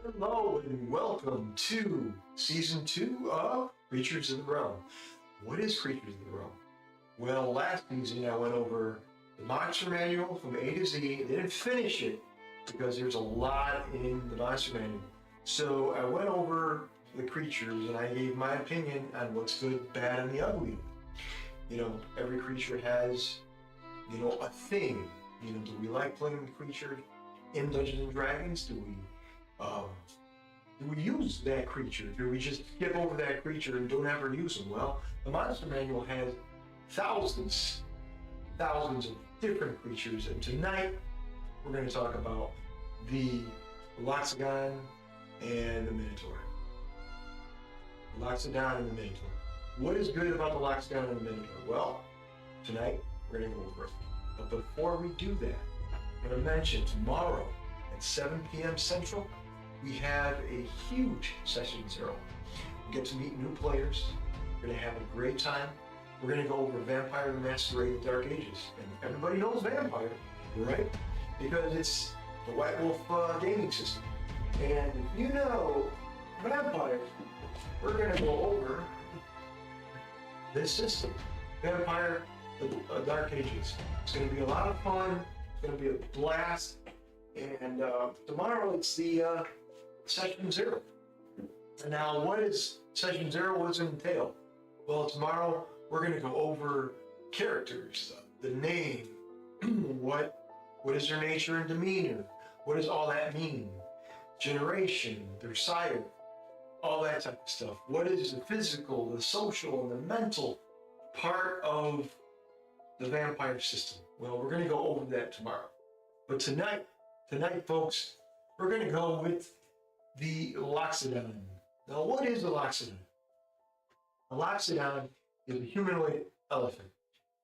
Hello and welcome to Season 2 of Creatures of the Realm. What is Creatures of the Realm? Well, last season I went over the Monster Manual from A to Z. I didn't finish it because there's a lot in the Monster Manual. So I went over the creatures and I gave my opinion on what's good, bad, and the ugly. You know, every creature has, a thing. Do we like playing the creature in Dungeons and Dragons? Do we use that creature? Do we just skip over that creature and don't ever use them? Well, the Monster Manual has thousands of different creatures, and tonight we're going to talk about the Loxodon and the Minotaur. The Loxodon and the Minotaur. What is good about the Loxodon and the Minotaur? Well, tonight we're going to go over it. But before we do that, I'm going to mention tomorrow at 7 p.m. Central, we have a huge Session 0. We get to meet new players. We're going to have a great time. We're going to go over Vampire the Masquerade of Dark Ages. And everybody knows Vampire, right? Because it's the White Wolf gaming system. And if you know Vampire, we're going to go over this system. Vampire the Dark Ages. It's going to be a lot of fun. It's going to be a blast. And tomorrow it's the Session 0. And now what is Session 0? What does it entail? Well, tomorrow we're going to go over characters, the name, what is their nature and demeanor, what does all that mean, generation, their sire, all that type of stuff. What is the physical, the social, and the mental part of the vampire system? Well, we're going to go over that tomorrow. But tonight, folks, we're going to go with the Loxodon. Now, what is a Loxodon? A Loxodon is a humanoid elephant.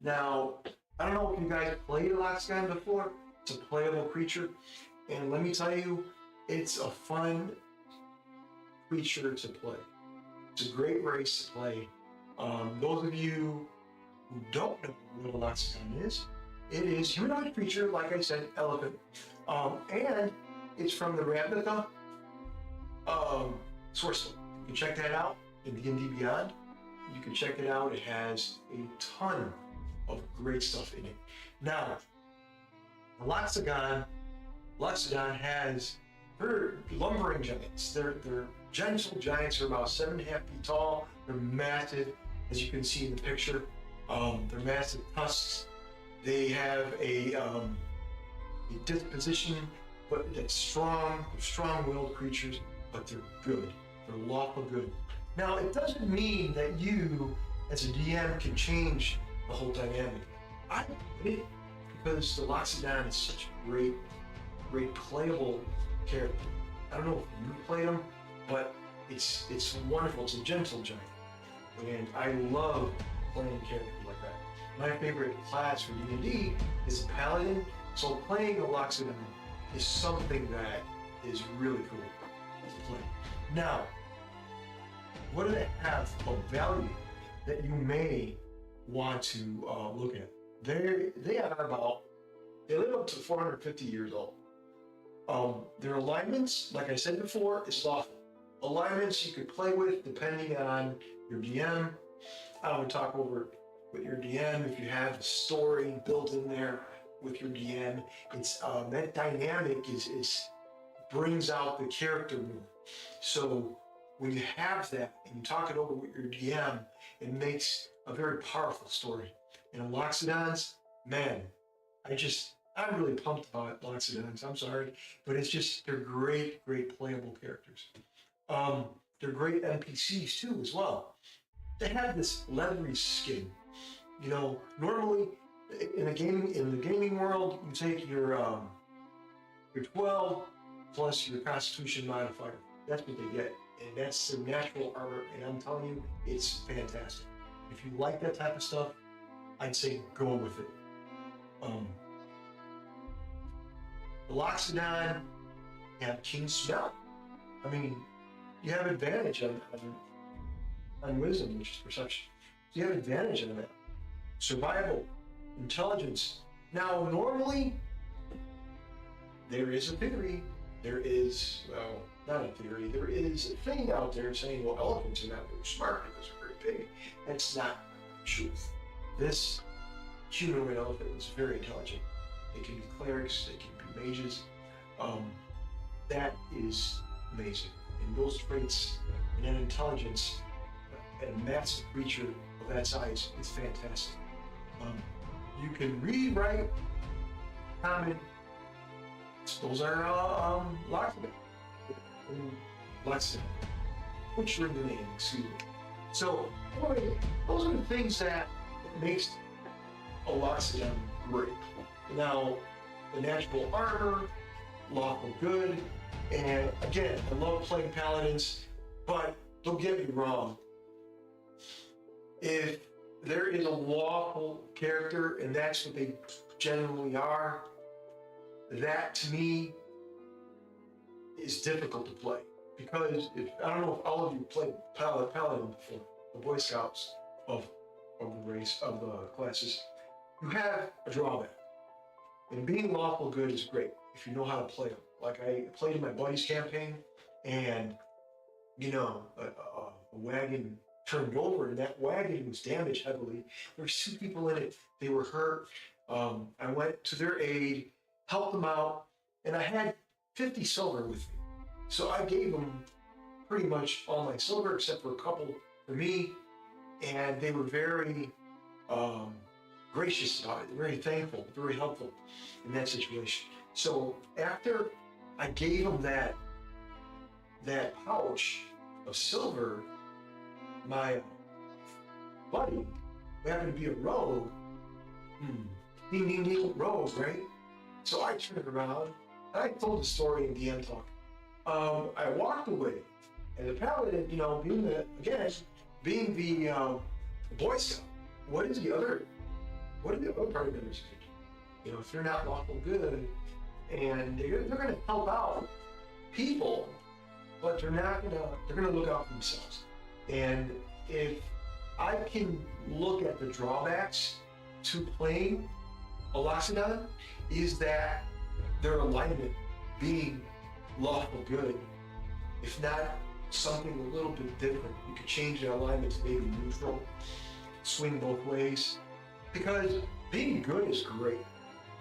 Now, I don't know if you guys played a Loxodon before. It's a playable creature. And let me tell you, it's a fun creature to play. It's a great race to play. Those of you who don't know what a Loxodon is, it is a humanoid creature, like I said, elephant. And it's from the Ravnica source book. You can check that out in D&D Beyond. You can check it out. It has a ton of great stuff in it. Now, the Loxodon has her lumbering giants. They're gentle giants. They're about 7.5 feet tall. They're massive, as you can see in the picture. They're massive tusks. They have a disposition, but that's strong. They're strong-willed creatures, but they're good. They're lawful good. Now, it doesn't mean that you, as a DM, can change the whole dynamic. I did, because the Loxodon is such a great playable character. I don't know if you played him, but it's wonderful. It's a gentle giant, and I love playing characters like that. My favorite class for D&D is a paladin, so playing a Loxodon is something that is really cool to play. Now, what do they have of value that you may want to look at? They live up to 450 years old. Their alignments, like I said before, is lawful. Alignments you could play with depending on your DM. I would talk over with your DM if you have a story built in there with your DM. It's that dynamic is brings out the character more. So when you have that and you talk it over with your DM, it makes a very powerful story. And Loxodons, man, I'm really pumped about Loxodons. I'm sorry, but they're great playable characters. They're great NPCs too as well. They have this leathery skin. Normally in the gaming world, you take your 12 plus your Constitution modifier. That's what they get, and that's their natural armor. And I'm telling you, it's fantastic. If you like that type of stuff, I'd say go with it. The Loxodon have keen smell. I mean, you have advantage on wisdom, which is perception. So you have advantage on that. Survival, intelligence. Now, normally, there is a theory there is, well, not a theory, there is a thing out there saying, well, elephants are not very smart because they're very big. That's not the truth. This humanoid elephant is very intelligent. They can be clerics, they can be mages. That is amazing. And those traits and that intelligence and a massive creature of that size is fantastic. You can read, write, comment. Those are locksmith. Locksmith. Butchering the name, excuse me. So, anyway, those are the things that makes a locksmith great. Now, the natural armor, lawful good, and again, I love playing paladins, but don't get me wrong. If there is a lawful character, and that's what they generally are, that to me is difficult to play. Because I don't know if all of you played Paladin before, the Boy Scouts of the race, of the classes, you have a drawback. And being lawful good is great if you know how to play them. Like I played in my buddy's campaign, and a wagon turned over, and that wagon was damaged heavily. There were 2 people in it. They were hurt. I went to their aid, helped them out, and I had 50 silver with me. So I gave them pretty much all my silver except for a couple for me, and they were very gracious about it, very thankful, very helpful in that situation. So after I gave them that pouch of silver, my buddy, who happened to be a rogue, ding ding ding, rogue, right? So I turned around and I told the story in DM talk. I walked away, and the paladin, being the Boy Scout, what are the other party members do? If they're not lawful good, and they're going to help out people, but they're going to look out for themselves. And if I can look at the drawbacks to playing a Loxodon, is that their alignment being lawful good, if not something a little bit different. You could change their alignment to maybe neutral, swing both ways. Because being good is great,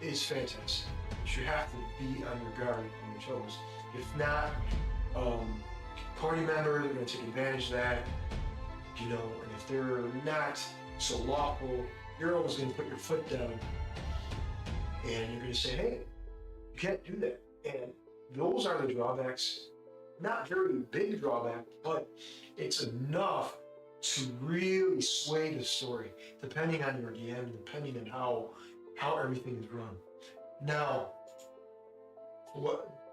it's fantastic. But you have to be on your guard, on your toes. If not, party members are going to take advantage of that, and if they're not so lawful, you're always going to put your foot down, and you're going to say, hey, you can't do that. And those are the drawbacks. Not very big drawback, but it's enough to really sway the story, depending on your DM, depending on how everything is run. Now,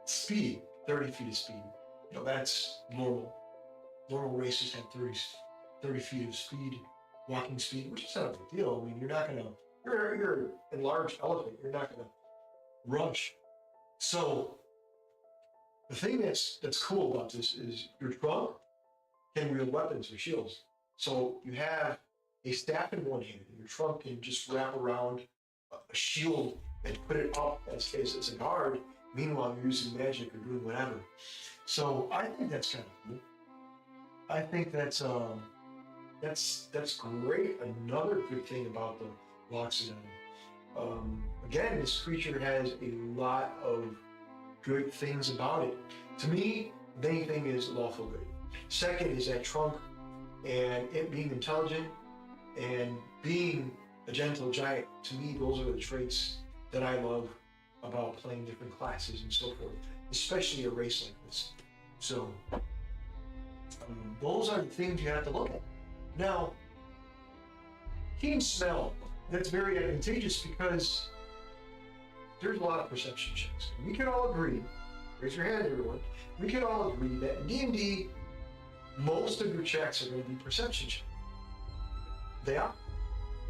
speed, 30 feet of speed, that's normal. Normal races have 30 feet of speed, walking speed, which is not a big deal. I mean, you're a large elephant, you're not gonna rush. So, the thing that's cool about this is your trunk can wield weapons or shields. So you have a staff in one hand, and your trunk can just wrap around a shield and put it up as a guard. Meanwhile, you're using magic or doing whatever. So I think that's kind of cool. I think that's great. Another good thing about the Loxodon. Again, this creature has a lot of good things about it. To me, the main thing is lawful good. Second is that trunk and it being intelligent and being a gentle giant. To me, those are the traits that I love about playing different classes and so forth, especially a race like this. So, those are the things you have to look at. Now, keen smell, that's very advantageous because there's a lot of perception checks. We can all agree, raise your hand everyone, we can all agree that in D&D, most of your checks are going to be perception checks. They are.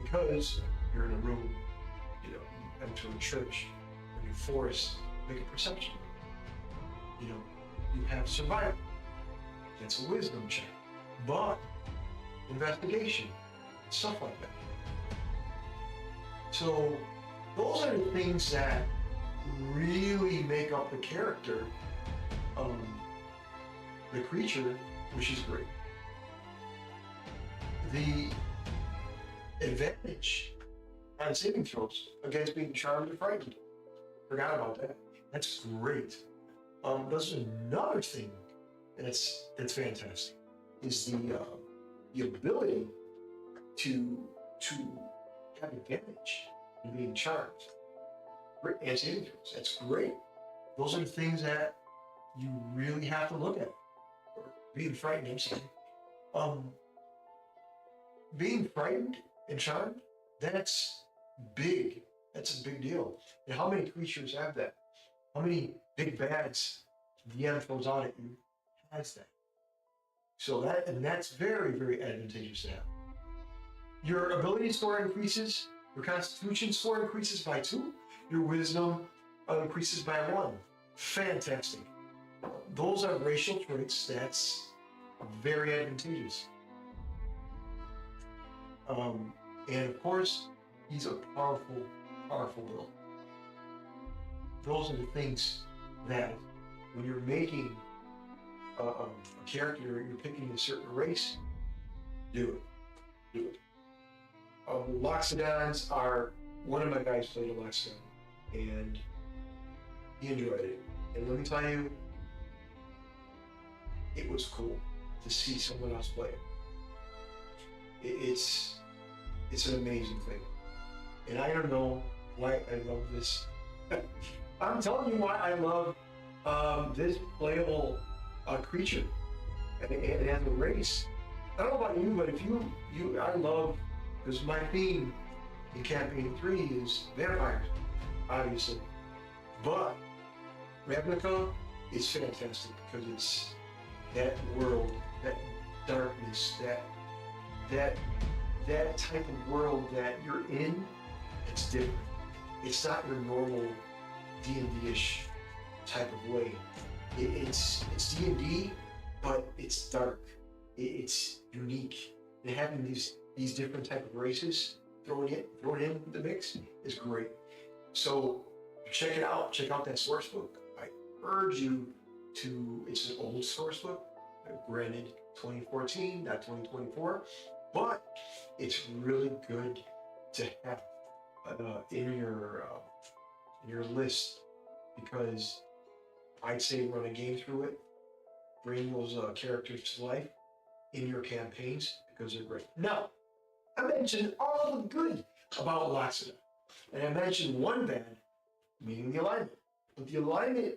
Because you're in a room, you enter a church, or in a forest, make a perception. You have survival. That's a wisdom check. But investigation, stuff like that. So those are the things that really make up the character the creature, which is great. The advantage on saving throws against being charmed or frightened. Forgot about that. That's great. There's another thing that's fantastic is the ability to have advantage in being charmed and saving throws. That's great. Those are the things that you really have to look at. Or being frightened, I'm saying. Being frightened and charmed, that's big. That's a big deal. And how many creatures have that? How many big bads the DM throws out at you has that? So that's very, very advantageous to have. Your ability score increases, your constitution score increases by 2, your wisdom increases by 1. Fantastic. Those are racial traits. That's very advantageous. And of course, he's a powerful, powerful build. Those are the things that when you're making a character, you're picking a certain race, do it. Loxodons are, one of my guys played a Loxodon, and he enjoyed it. And let me tell you, it was cool to see someone else play it. It's an amazing thing. And I don't know why I love this. I'm telling you why I love this playable creature and as a race. I don't know about you, but if I love, because my theme in campaign 3 is vampires, obviously. But Ravnica is fantastic because it's that world, that darkness, that type of world that you're in. It's different. It's not your normal D&D-ish type of way. It's D&D, but it's dark. It's unique. And having these different type of races thrown in the mix is great. So check it out. Check out that source book. I urge you to. It's an old source book, granted 2014, not 2024, but it's really good to have in your list, because I'd say run a game through it, bring those characters to life in your campaigns because they're great. Now, I mentioned all the good about Loxodon, and I mentioned one bad, meaning the alignment. But the alignment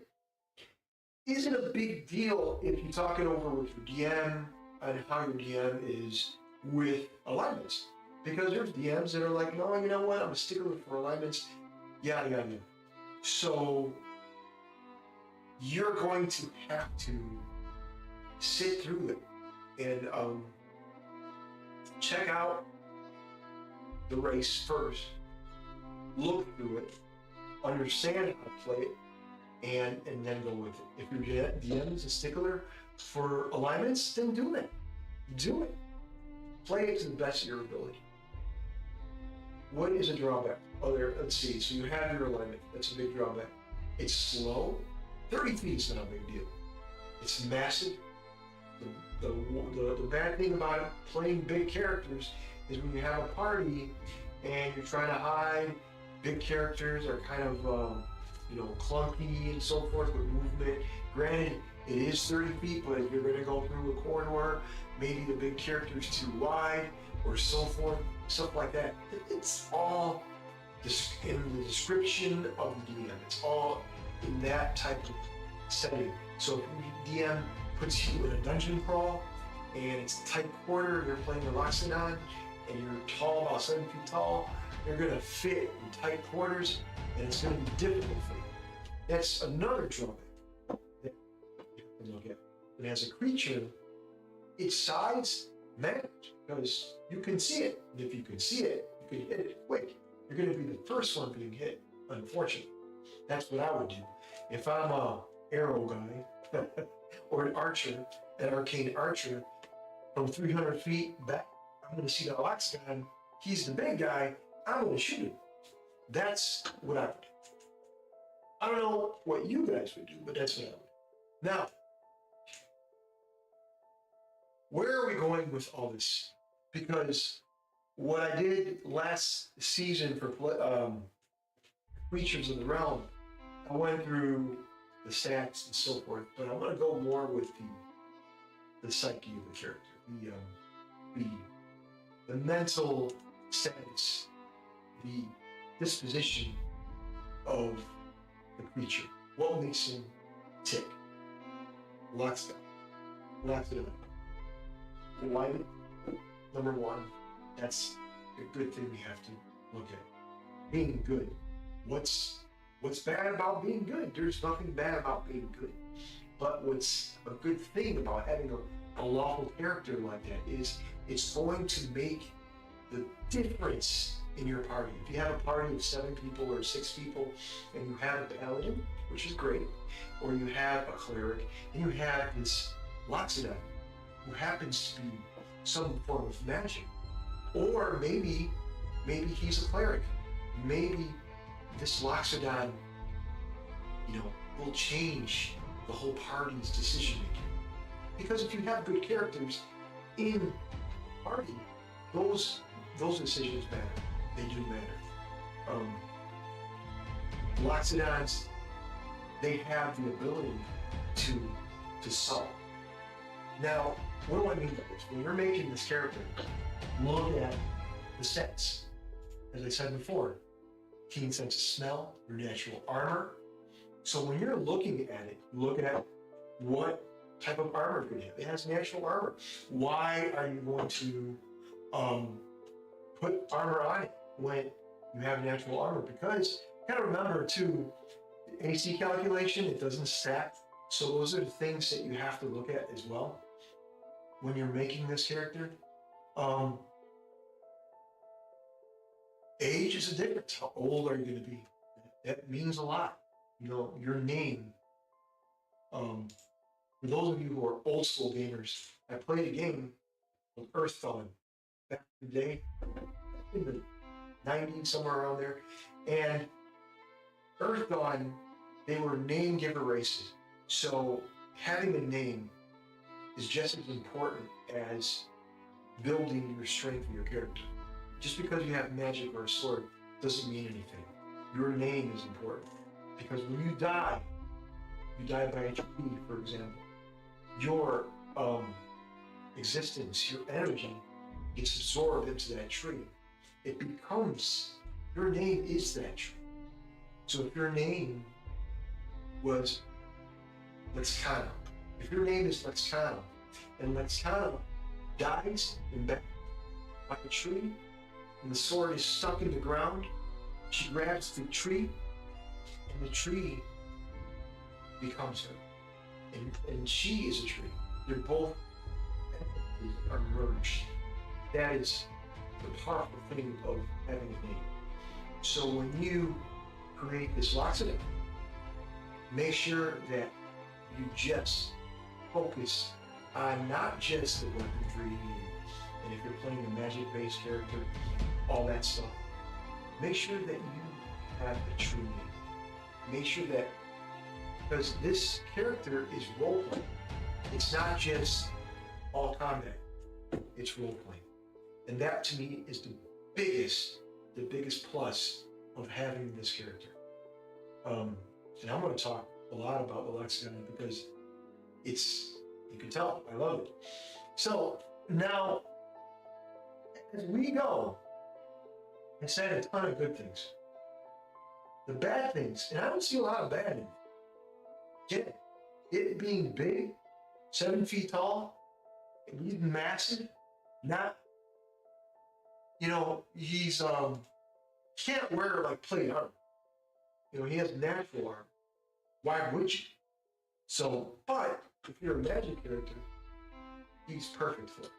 isn't a big deal if you talk it over with your DM and how your DM is with alignments. Because there's DMs that are like, no, you know what, I'm a stickler for alignments, yada, yada, yada. So you're going to have to sit through it and check out the race first, look through it, understand how to play it, and then go with it. If your DM is a stickler for alignments, then do it. Do it. Play it to the best of your ability. What is a drawback? Let's see. So you have your alignment. That's a big drawback. It's slow. 30 feet is not a big deal. It's massive. The bad thing about playing big characters is when you have a party and you're trying to hide, big characters are kind of clunky and so forth with movement. Granted, it is 30 feet, but if you're going to go through a corridor, maybe the big character's too wide or so forth, stuff like that. It's all in the description of the DM. It's all in that type of setting. So if your DM puts you in a dungeon crawl and it's a tight quarter and you're playing a Loxodon and you're tall, about 7 feet tall, you're going to fit in tight quarters and it's going to be difficult for you. That's another drawback that you have to look at. And as a creature, its size matters because you can see it. And if you can see it, you can hit it quick. You're going to be the first one being hit, unfortunately. That's what I would do. If I'm a arrow guy or an archer, an arcane archer, from 300 feet back, I'm going to see the Loxodon. He's the big guy. I'm going to shoot him. That's what I would do. I don't know what you guys would do, but that's what I would do. Now, where are we going with all this? Because what I did last season for Creatures of the Realm, I went through the stats and so forth, but I want to go more with the psyche of the character, the mental status, the disposition of the creature. What makes him tick? Lots of it. Alignment, number one. That's a good thing we have to look at. Being good. What's bad about being good? There's nothing bad about being good. But what's a good thing about having a lawful character like that is it's going to make the difference in your party. If you have a party of 7 people or 6 people and you have a paladin, which is great, or you have a cleric and you have this Loxodon who happens to be some form of magic, or maybe he's a cleric. Maybe this Loxodon, will change the whole party's decision making. Because if you have good characters in the party, those decisions matter. They do matter. Loxodons, they have the ability to solve. Now, what do I mean by this? When you're making this character, look at the sets. As I said before, keen sense of smell, your natural armor. So when you're looking at it, look at what type of armor it could have. It has natural armor. Why are you going to put armor on it when you have natural armor? Because you gotta remember too, AC calculation, it doesn't stack. So those are the things that you have to look at as well when you're making this character. Age is a difference. How old are you going to be? That means a lot. Your name. For those of you who are old school gamers, I played a game called Earthdawn back in the day, in the 90s, somewhere around there. And Earthdawn, they were name giver races. So having a name is just as important as building your strength of your character. Just because you have magic or a sword doesn't mean anything. Your name is important. Because when you die by a tree, for example, your existence, your energy gets absorbed into that tree. It becomes, your name is that tree. So if your name was Lexcana, if your name is Lexcana, and Lexcana dies in battle by a tree, and the sword is stuck in the ground, she grabs the tree, and the tree becomes her. And she is a tree. They're both are merged. That is the powerful thing of having a name. So when you create this Loxodon, make sure that you just focus on not just the weaponry and if you're playing a magic-based character, all that stuff. Make sure that you have a true name. Make sure that, because this character is role-playing. It's not just all combat, it's role-playing. And that to me is the biggest plus of having this character. And I'm going to talk a lot about the Loxodon because you can tell, I love it. So now, as we go, I said a ton of good things. The bad things, and I don't see a lot of bad in it. It being big, 7 feet tall, and he's massive, not, he's, can't wear like plate armor. He has natural armor. Why would you? So, but if you're a magic character, he's perfect for it.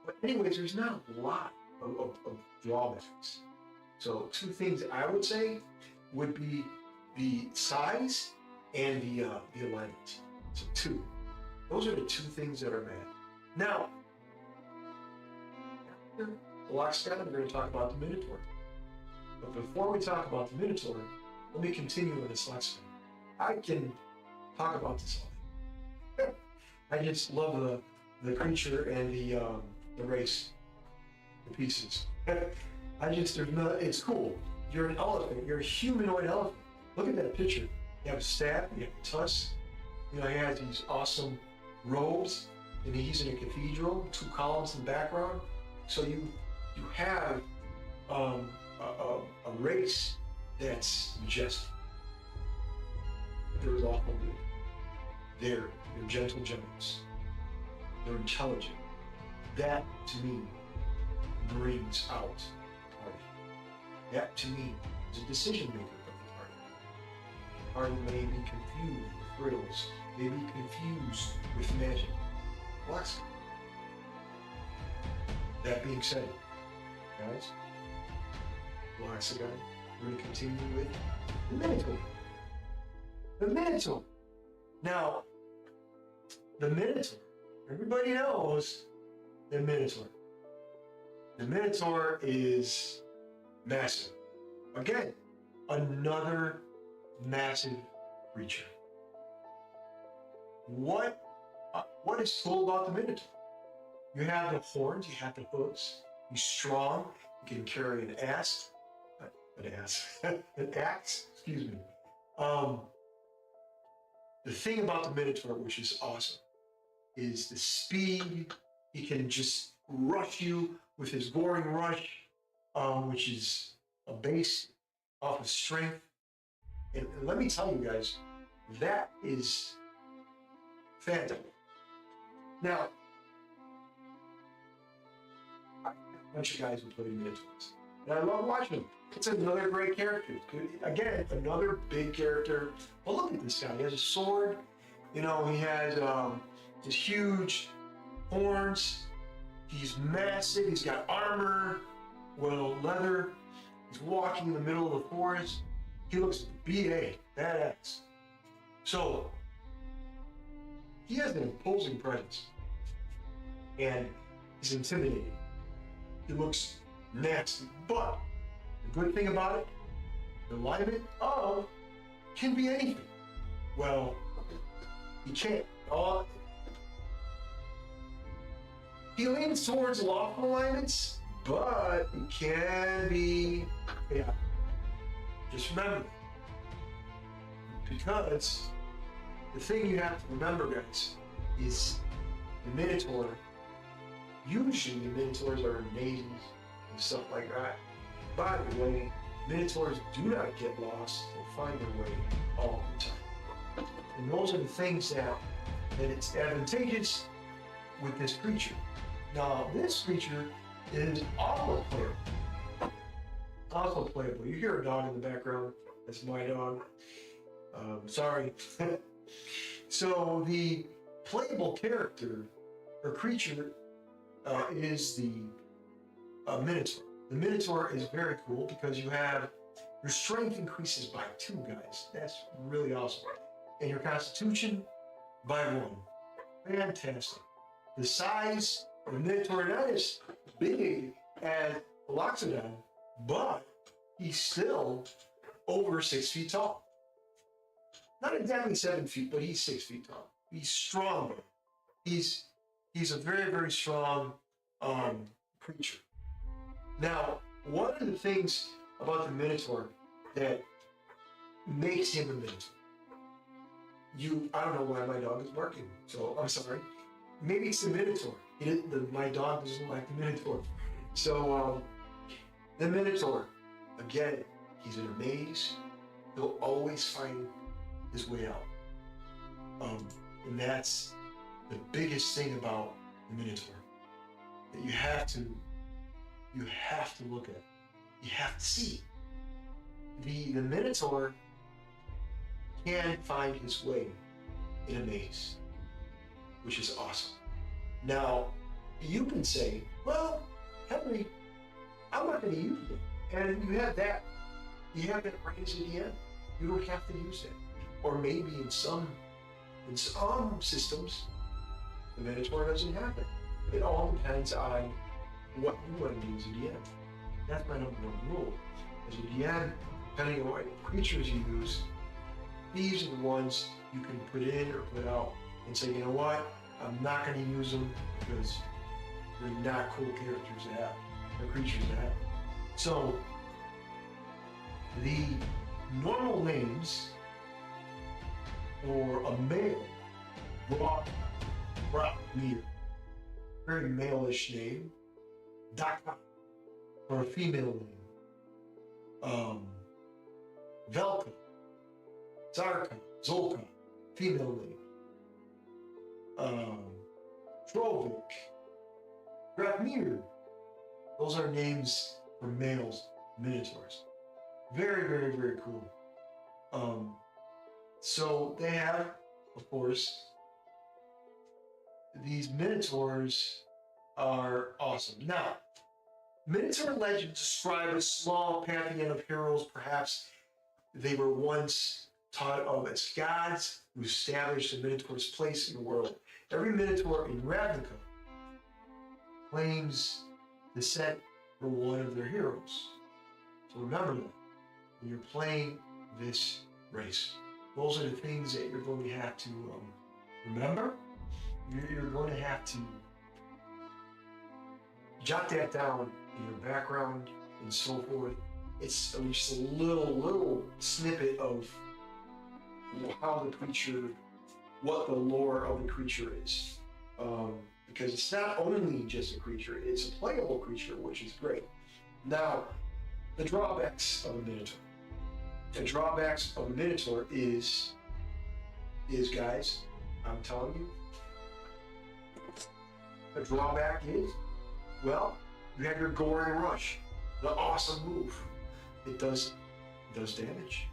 But anyways, there's not a lot of drawbacks. So 2 things I would say would be the size and the alignment. So 2. Those are the 2 things that are bad. Now, after the Loxodon, we're going to talk about the Minotaur. But before we talk about the Minotaur, let me continue with this Loxodon. I can talk about this all day. I just love the creature and the race, the pieces. It's cool. You're an elephant. You're a humanoid elephant. Look at that picture. You have a staff. You have a tusk. He has these awesome robes, and he's in a cathedral. 2 columns in the background. So you have a race that's majestic. They're lawful good. They're gentle giants. They're intelligent. That, to me, brings out the party. That, to me, is a decision maker of the party. The party may be confused with riddles, may be confused with magic. Bless them. That being said, guys, bless the guy. We're going to continue with the Minotaur. The Minotaur. Now, the Minotaur, everybody knows the Minotaur. The Minotaur is massive. Again, another massive creature. What is cool about the Minotaur? You have the horns, you have the hooves. He's strong. You can carry an axe. An axe. Excuse me. The thing about the Minotaur, which is awesome, is the speed. He can just rush you with his goring rush, which is a base off of strength. And let me tell you guys, that is fantastic. Now, I have a bunch of guys who play Minotaurs, and I love watching them. It's another great character. Again, another big character. Well, look at this guy. He has a sword. He has this huge horns. He's massive. He's got armor, leather. He's walking in the middle of the forest. He looks badass. So, he has an imposing presence. And he's intimidating. He looks nasty. But the good thing about it, the alignment of can be anything. Well, he can't. He leans towards lawful alignments, but it can be chaotic. Just remember that. Because the thing you have to remember, guys, is the Minotaur, usually the Minotaurs are in mazes and stuff like that. By the way, Minotaurs do not get lost. They'll find their way all the time. And those are the things that it's advantageous with this creature. Now, this creature is also playable. Also playable. You hear a dog in the background. That's my dog. Sorry. So the playable character or creature is the Minotaur. The Minotaur is very cool because your strength increases by 2, guys. That's really awesome. And your constitution by 1. Fantastic. The size of the Minotaur, not as big as Loxodon, but he's still over 6 feet tall. Not exactly 7 feet, but he's 6 feet tall. He's strong. He's a very, very strong creature. Now, one of the things about the Minotaur that makes him a Minotaur, I don't know why my dog is barking, so I'm sorry. Maybe it's the Minotaur. My dog doesn't like the Minotaur. So, the Minotaur, again, he's in a maze. He'll always find his way out. And that's the biggest thing about the Minotaur that you have to look at. You have to see. The Minotaur can find his way in a maze, which is awesome. Now, you can say, well, Henry, I'm not going to use it. And you have that raised at the end. You don't have to use it. Or maybe in some systems, the Minotaur doesn't have it. It all depends on what you want to use at the end. That's my number 1 rule. As at the end, depending on what creatures you use, these are the ones you can put in or put out and say, you know what, I'm not going to use them because they're not cool characters to have. They're creatures to have. So, the normal names for a male, Brotmir, very male-ish name. Daka, for a female name. Velka, Zarka, Zolka, female name. Trovik, Grafmir. Those are names for males, minotaurs. Very, very, very cool. So they have, of course, these minotaurs are awesome. Now, Minotaur legends describe a small pantheon of heroes. Perhaps they were once thought of as gods who established the Minotaur's place in the world. Every Minotaur in Ravnica claims descent from one of their heroes. So remember that when you're playing this race. Those are the things that you're going to have to remember. You're going to have to jot that down in your background and so forth. It's just a little snippet of how the creature, what the lore of the creature is. Because it's not only just a creature, it's a playable creature, which is great. Now, the drawbacks of a Minotaur. The drawbacks of a Minotaur is guys, I'm telling you, the drawback is, well, you have your Goring Rush, the awesome move. It does damage.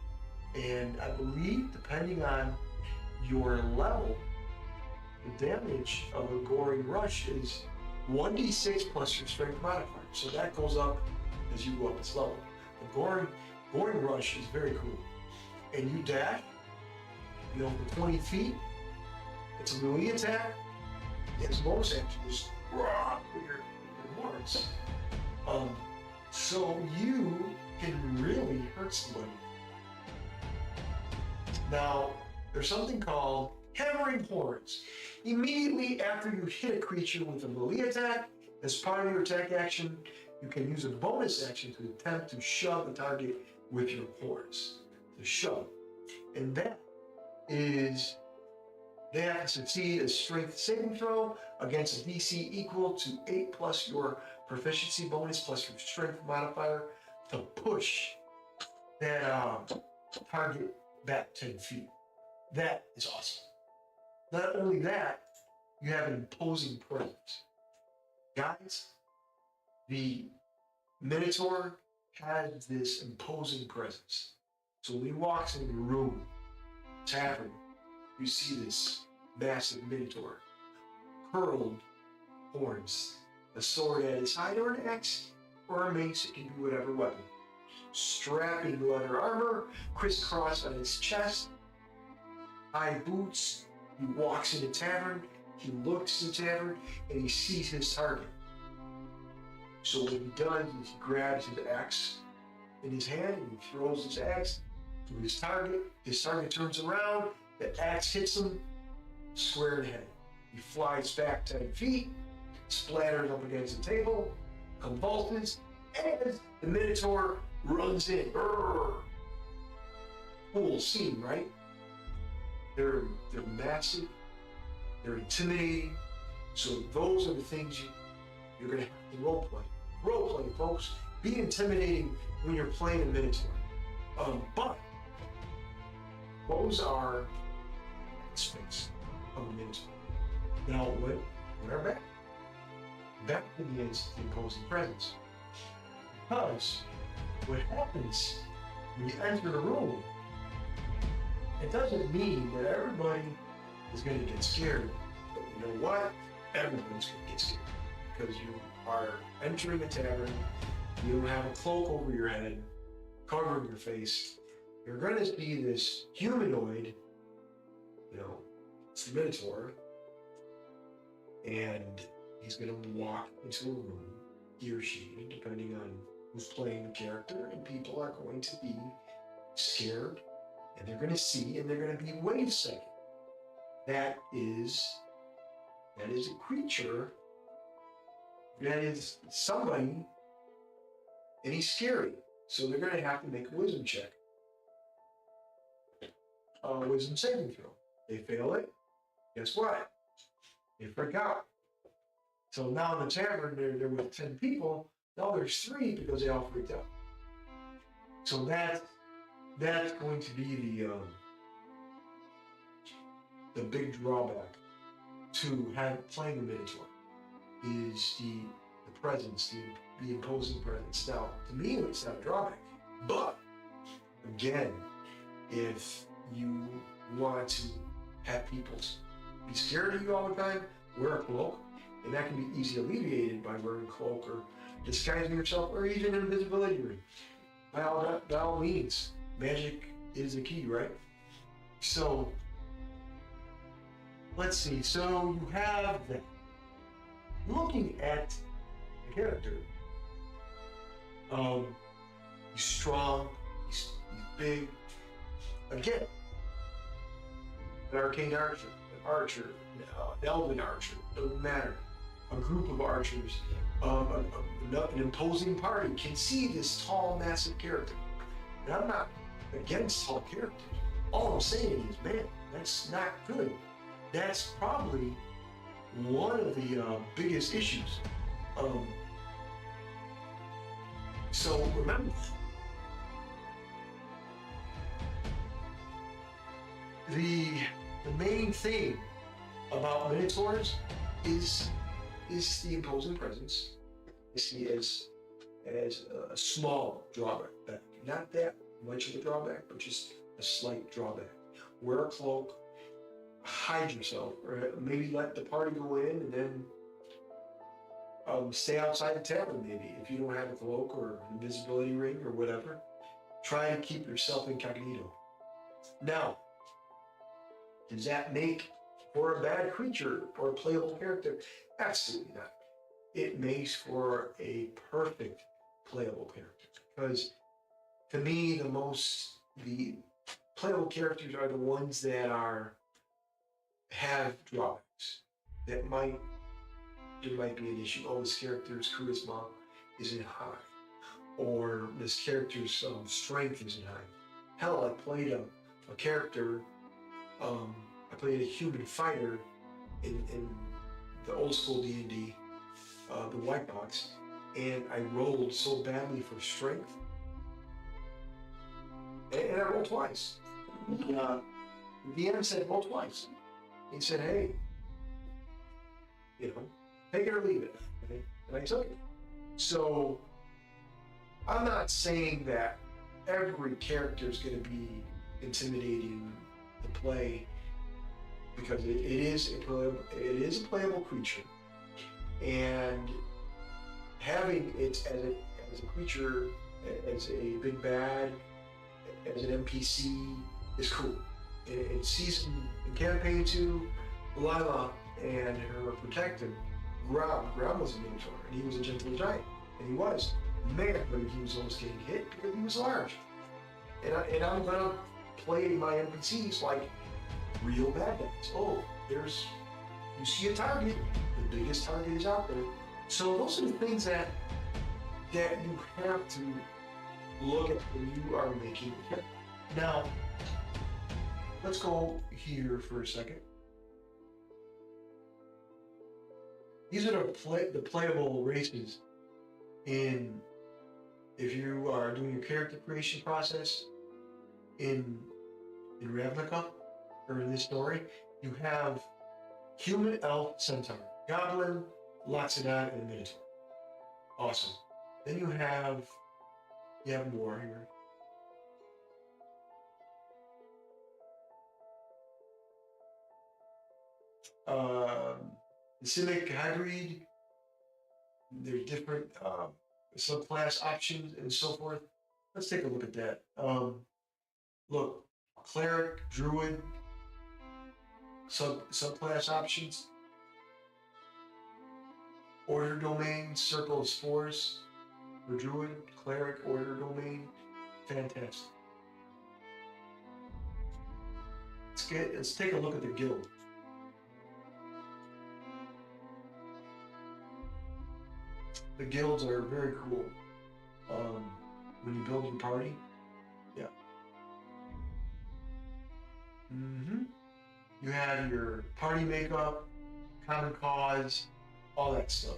And I believe, depending on your level, the damage of a Goring Rush is 1d6 plus your strength modifier. So that goes up as you go up its level. The Goring Rush is very cool. And you dash, for 20 feet. It's a melee attack. It's bonus action. Just with your horns. So you can really hurt somebody. Now, there's something called Hammering Horns. Immediately after you hit a creature with a melee attack, as part of your attack action, you can use a bonus action to attempt to shove the target with your horns. To shove. And that is, they have to succeed a strength saving throw against a DC equal to 8 plus your proficiency bonus plus your strength modifier to push that target back 10 feet. That is awesome. Not only that, you have an imposing presence. Guys, the Minotaur has this imposing presence. So when he walks into the room, tavern, you see this massive Minotaur, curled horns, a sword at his side or an axe, or a mace. It can be whatever weapon. Strapping leather armor, crisscross on his chest, high boots. He walks in the tavern, he looks in the tavern, and he sees his target. So what he does is he grabs his axe in his hand and he throws his axe to his target. His target turns around, the axe hits him square in the head. He flies back 10 feet, splatters up against the table, convulses, and the Minotaur runs in. Brrr. Cool scene, right? They're massive, they're intimidating. So those are the things you're gonna have to role play. Role play, folks. Be intimidating when you're playing a Minotaur. But those are aspects of a Minotaur. Now, we're back. Back begins the imposing presence. Because what happens when you enter the room, it doesn't mean that everybody is going to get scared. But you know what? Everyone's going to get scared. Because you are entering a tavern, you don't have a cloak over your head, covering your face. You're going to see this humanoid, it's the Minotaur, and he's going to walk into a room, he or she, depending on who's playing the character, and people are going to be scared, and they're going to see, and they're going to be, wait a second, that is That is a creature. That is somebody, and he's scary. So they're going to have to make a wisdom check. Wisdom saving throw. They fail it. Guess what? They freak out. So now in the tavern, there were 10 people. Now there's 3 because they all freaked out. So that's going to be the big drawback to playing a Minotaur is the presence, the imposing presence. Now, to me, it's not a drawback. But again, if you want to have people be scared of you all the time, wear a cloak, and that can be easily alleviated by wearing a cloak or disguising yourself, or even an invisibility ring. By all means, magic is the key, right? So, let's see. So you have that. Looking at the character, he's strong, he's big. Again, an arcane archer, an elven archer, doesn't matter. A group of archers, an imposing party can see this tall, massive character. And I'm not against tall characters. All I'm saying is, man, that's not good. That's probably one of the biggest issues. So remember, the main thing about Minotaurs is the imposing presence. I see as a small drawback, not that much of a drawback, but just a slight drawback. Wear a cloak, hide yourself, or maybe let the party go in and then stay outside the tavern. Maybe if you don't have a cloak or an invisibility ring or whatever, try and keep yourself incognito. Now, does that make for a bad creature or a playable character? Absolutely not. It makes for a perfect playable character, because to me the playable characters are the ones that have drawbacks. There might be an issue. Oh, this character's charisma isn't high, or this character's strength isn't high. Hell, I played a character. I played a human fighter in the old school D&D, the white box, and I rolled so badly for strength, and I rolled twice. The DM said roll twice. He said, "Hey, take it or leave it," okay? And I took it. So I'm not saying that every character is going to be intimidating to play, because it is a playable creature, and having it as a creature, as a big bad, as an NPC is cool. In campaign 2, Lila and her protector, Grom was a Minotaur, and he was a gentle giant, and he was. Man, but he was almost getting hit because he was large. And I'm gonna play my NPCs like real bad guys. Oh, you see a target, the biggest target is out there. So those are the things that you have to look at when you are making it. Now, let's go here for a second. These are the playable races if you are doing your character creation process in Ravnica, or in this story. You have human, elf, centaur, goblin, Loxodon, and Minotaur. Awesome. Then you have more here. The Simic hybrid. There's different subclass options and so forth. Let's take a look at that. Look, cleric, druid, subclass options. Order domain, circle of spores for druid, cleric, order domain. Fantastic. Let's take a look at the guild. the guilds are very cool. When you build your party, yeah. You have your party makeup, common cause, all that stuff.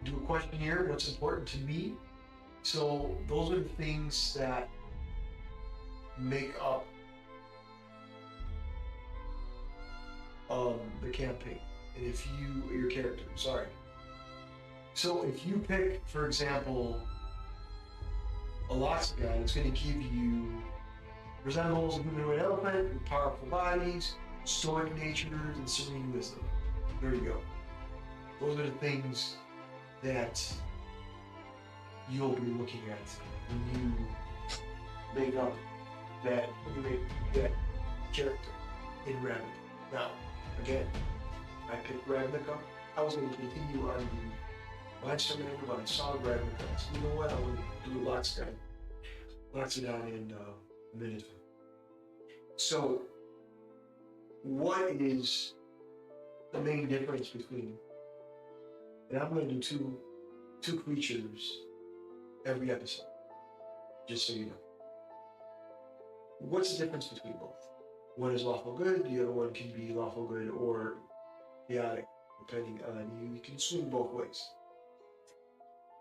Do a questionnaire, what's important to me. So those are the things that make up the campaign. And if your character, sorry. So if you pick, for example, a Lots guy, it's going to give you resembles a humanoid elephant with powerful bodies, stoic natures, and serene wisdom. There you go. Those are the things that you'll be looking at when you make up that character in Ravnica. Now, again, I picked Ravnica. I was going to continue on the Monster Manual, but I saw Ravnica. So you know what? I'm going to do Lots down in a minute. So, what is the main difference between? And I'm going to do two creatures every episode, just so you know. What's the difference between both? One is lawful good, the other one can be lawful good or chaotic, depending on you. You can swing both ways.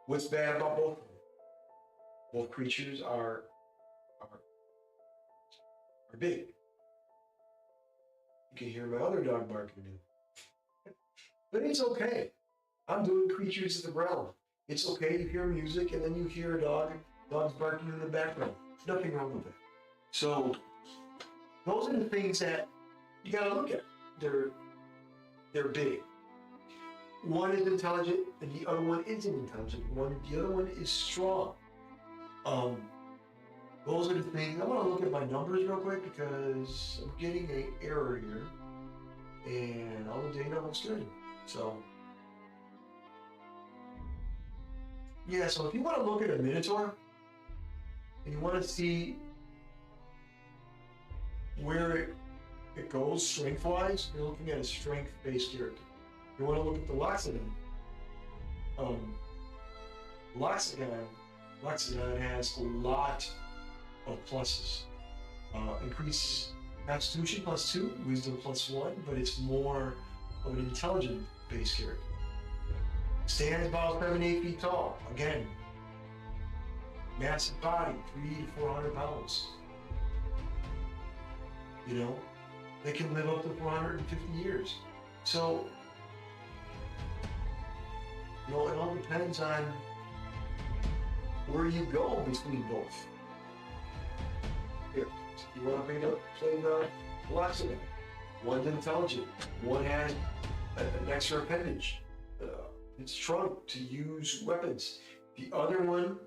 What's bad about both of them? Both creatures are big. You can hear my other dog barking now. But it's okay. I'm doing creatures of the realm. It's okay to hear music and then you hear a dog's barking in the background. Nothing wrong with that. So those are the things that you gotta look at. They're big. One is intelligent and the other one isn't intelligent. The other one is strong. Those are the things. I'm gonna look at my numbers real quick because I'm getting an error here, and all the data looks good. So, yeah. So if you want to look at a Minotaur and you want to see where it goes strength-wise, you're looking at a strength-based character. You want to look at the Loxodon. Loxodon has a lot of pluses. Increases Constitution +2, Wisdom +1, but it's more of an intelligent-based character. Stands about 7 to 8 feet tall. Again, massive body, 300 to 400 pounds. You know, they can live up to 450 years. So, you know, it all depends on where you go between both. Here, you want to play the Loxodon. One's intelligent. One has an extra appendage. It's trunk to use weapons. The other one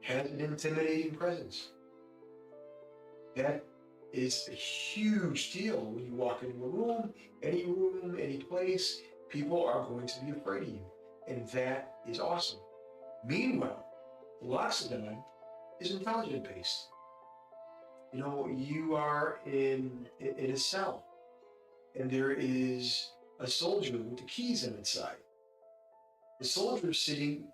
has an intimidating presence. That is a huge deal when you walk into a room, any place, people are going to be afraid of you. And that is awesome. Meanwhile, Loxodon is intelligent based. You know, you are in a cell, and there is a soldier with the keys on its side. The soldier is sitting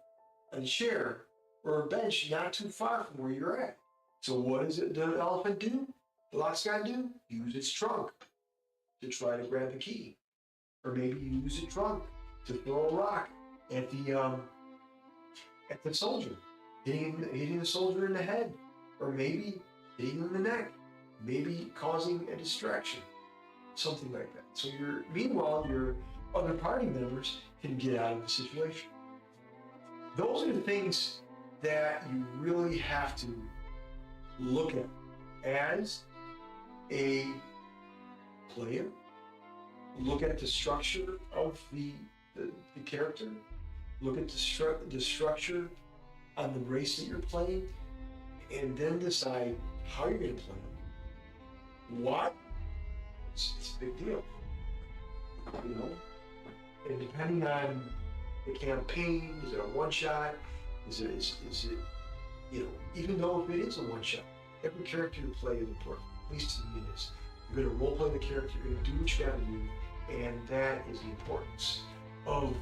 on a chair or a bench not too far from where you're at. So what does the elephant do? The Loxodon do? Use its trunk to try to grab the key. Or maybe use its trunk to throw a rock at the soldier, hitting the soldier in the head, or maybe hitting him in the neck, maybe causing a distraction, something like that. So meanwhile, your other party members can get out of the situation. Those are the things that you really have to look at as a player. Look at the structure of the character. Look at the structure on the race that you're playing, and then decide how you're going to play them. Why? It's a big deal, you know. And depending on the campaign, is it a one-shot? Is it, you know, even though if it is a one-shot, every character you play is important. At least to me it is. You're going to role-play the character, you're going to do what you got to do, and that is the importance of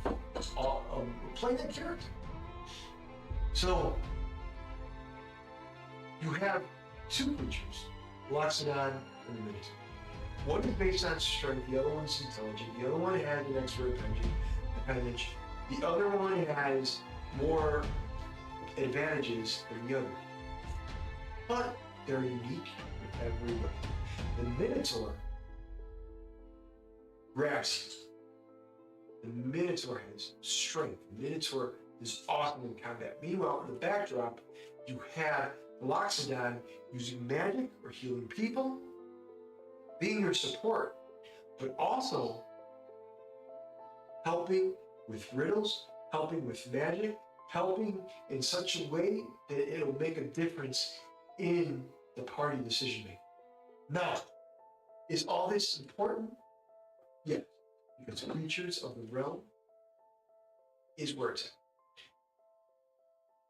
playing that character. So you have two creatures, Loxodon and the Minotaur. One is based on strength, the other one's intelligent, the other one has an extra appendage, the other one has more advantages than the other. But they're unique in every way. The Minotaur grabs you. The Minotaur has strength. The Minotaur is awesome in combat. Meanwhile, in the backdrop, you have Loxodon using magic or healing people, being your support, but also helping with riddles, helping with magic, helping in such a way that it'll make a difference in the party decision making. Now, is all this important? Yes, because Creatures of the Realm is where it's at.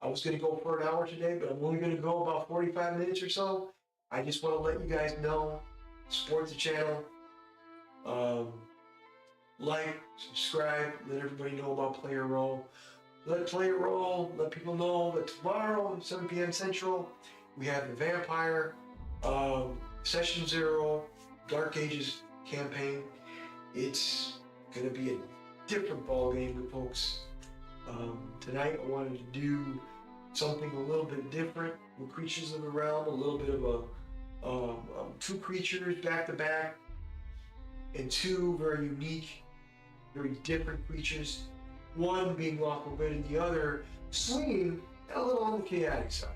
I was going to go for an hour today, but I'm only going to go about 45 minutes or so. I just want to let you guys know, support the channel, like, subscribe, let everybody know about Playerole. Let Playerole, let people know that tomorrow, 7 p.m. Central, we have the Vampire Session 0 Dark Ages campaign. It's going to be a different ball game, folks. Tonight I wanted to do something a little bit different with Creatures of the Realm, a little bit of two creatures back to back, and two very unique, very different creatures. One being lawful good and the other swinging a little on the chaotic side.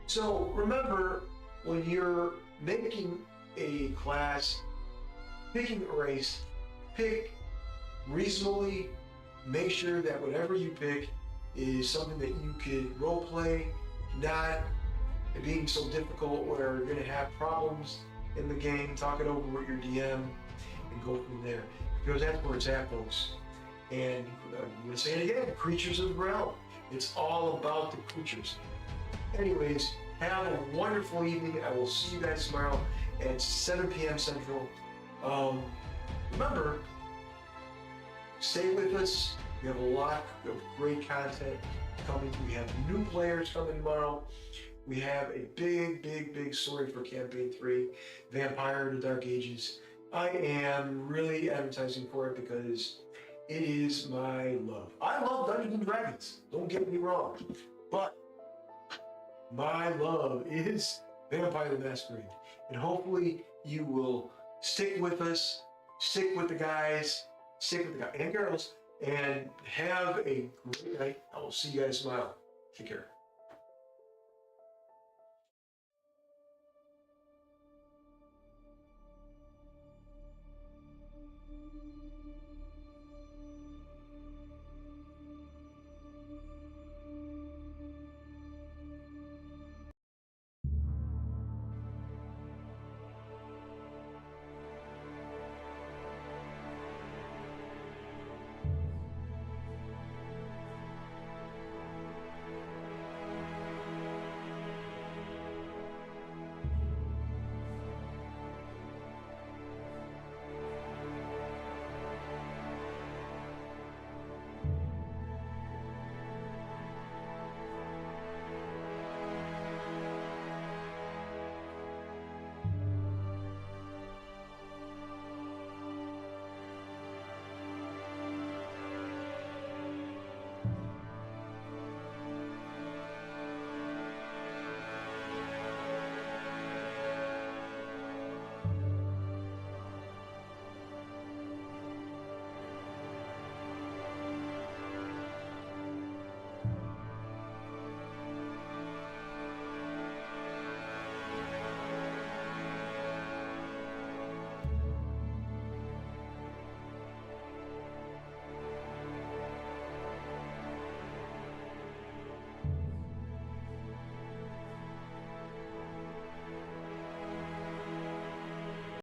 So remember, when you're making a class, picking a race, pick reasonably. Make sure that whatever you pick is something that you could role play, not being so difficult where you're going to have problems in the game. Talk it over with your DM and go from there, because that's where it's at, folks. And I'm going to say it again, Creatures of the Realm. It's all about the creatures. Anyways, have a wonderful evening. I will see you guys tomorrow at 7 p.m. Central. Remember, stay with us. We have a lot of great content coming. We have new players coming tomorrow. We have a big story for Campaign 3, Vampire in the Dark Ages. I am really advertising for it because it is my love. I love Dungeons and Dragons, don't get me wrong, but my love is Vampire the Masquerade. And hopefully you will stick with us, stick with the guys, and girls, and have a great night. I will see you guys tomorrow. Take care.